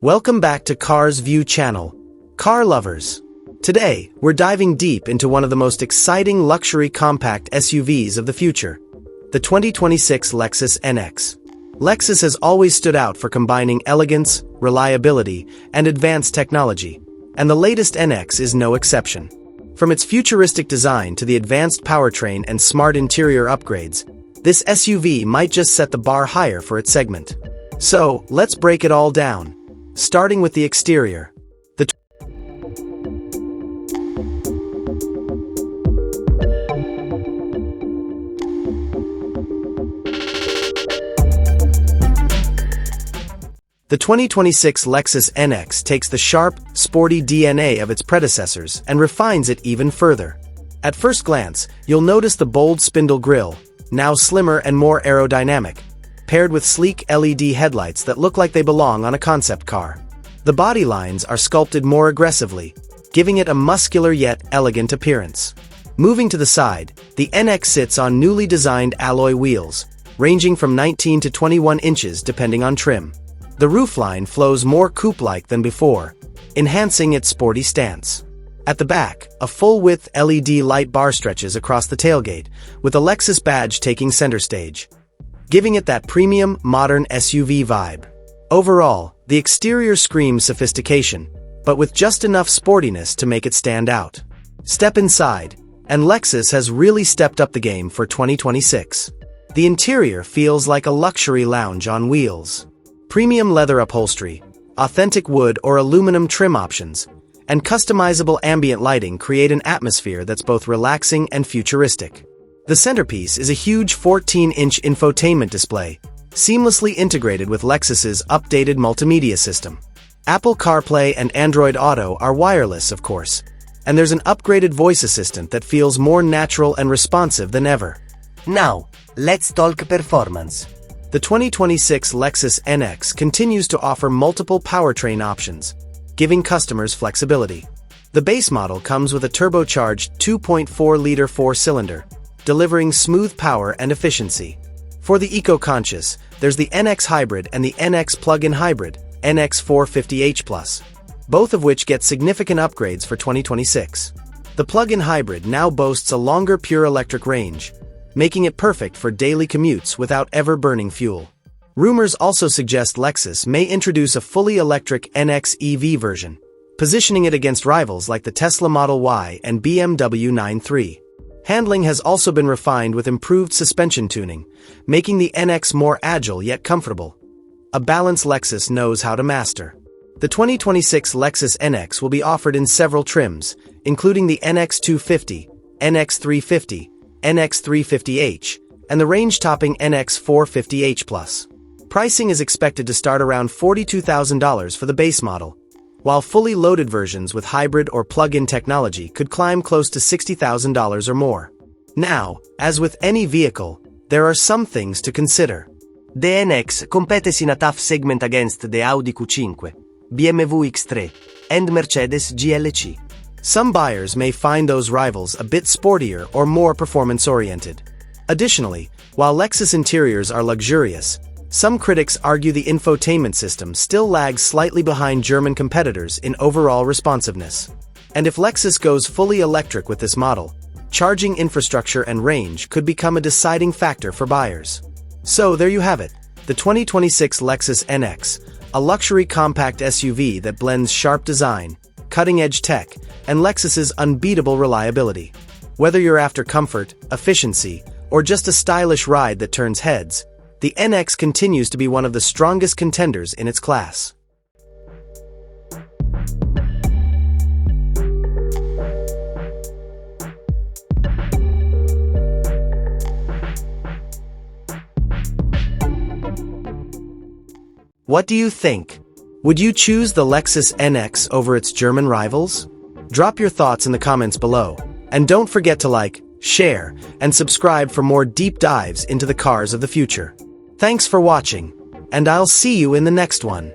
Welcome back to Cars View channel, car lovers. Today, we're diving deep into one of the most exciting luxury compact SUVs of the future, the 2026 Lexus NX. Lexus has always stood out for combining elegance, reliability, and advanced technology, and the latest NX is no exception. From its futuristic design to the advanced powertrain and smart interior upgrades, this SUV might just set the bar higher for its segment. So, let's break it all down. Starting with the exterior. The 2026 Lexus NX takes the sharp, sporty DNA of its predecessors and refines it even further. At first glance, you'll notice the bold spindle grille, now slimmer and more aerodynamic, paired with sleek LED headlights that look like they belong on a concept car. The body lines are sculpted more aggressively, giving it a muscular yet elegant appearance. Moving to the side, the NX sits on newly designed alloy wheels, ranging from 19 to 21 inches depending on trim. The roofline flows more coupe-like than before, enhancing its sporty stance. At the back, a full-width LED light bar stretches across the tailgate, with a Lexus badge taking center stage, giving it that premium, modern SUV vibe. Overall, the exterior screams sophistication, but with just enough sportiness to make it stand out. Step inside, and Lexus has really stepped up the game for 2026. The interior feels like a luxury lounge on wheels. Premium leather upholstery, authentic wood or aluminum trim options, and customizable ambient lighting create an atmosphere that's both relaxing and futuristic. The centerpiece is a huge 14-inch infotainment display, seamlessly integrated with Lexus's updated multimedia system. Apple CarPlay and Android Auto are wireless, of course, and there's an upgraded voice assistant that feels more natural and responsive than ever. Now, let's talk performance. The 2026 Lexus NX continues to offer multiple powertrain options, giving customers flexibility. The base model comes with a turbocharged 2.4-liter four-cylinder, delivering smooth power and efficiency. For the eco-conscious, there's the NX Hybrid and the NX Plug-in Hybrid, NX 450h+, both of which get significant upgrades for 2026. The plug-in hybrid now boasts a longer pure electric range, making it perfect for daily commutes without ever burning fuel. Rumors also suggest Lexus may introduce a fully electric NX EV version, positioning it against rivals like the Tesla Model Y and BMW X3. Handling has also been refined with improved suspension tuning, making the NX more agile yet comfortable. A balance Lexus knows how to master. The 2026 Lexus NX will be offered in several trims, including the NX 250, NX 350, NX 350h, and the range-topping NX 450h+. Pricing is expected to start around $42,000 for the base model, while fully loaded versions with hybrid or plug-in technology could climb close to $60,000 or more. Now, as with any vehicle, there are some things to consider. The NX competes in a tough segment against the Audi Q5, BMW X3, and Mercedes GLC. Some buyers may find those rivals a bit sportier or more performance-oriented. Additionally, while Lexus interiors are luxurious, some critics argue the infotainment system still lags slightly behind German competitors in overall responsiveness. And if Lexus goes fully electric with this model, charging infrastructure and range could become a deciding factor for buyers. So there you have it, the 2026 Lexus NX, a luxury compact SUV that blends sharp design, cutting-edge tech, and Lexus's unbeatable reliability. Whether you're after comfort, efficiency, or just a stylish ride that turns heads, the NX continues to be one of the strongest contenders in its class. What do you think? Would you choose the Lexus NX over its German rivals? Drop your thoughts in the comments below, and don't forget to like, share, and subscribe for more deep dives into the cars of the future. Thanks for watching, and I'll see you in the next one.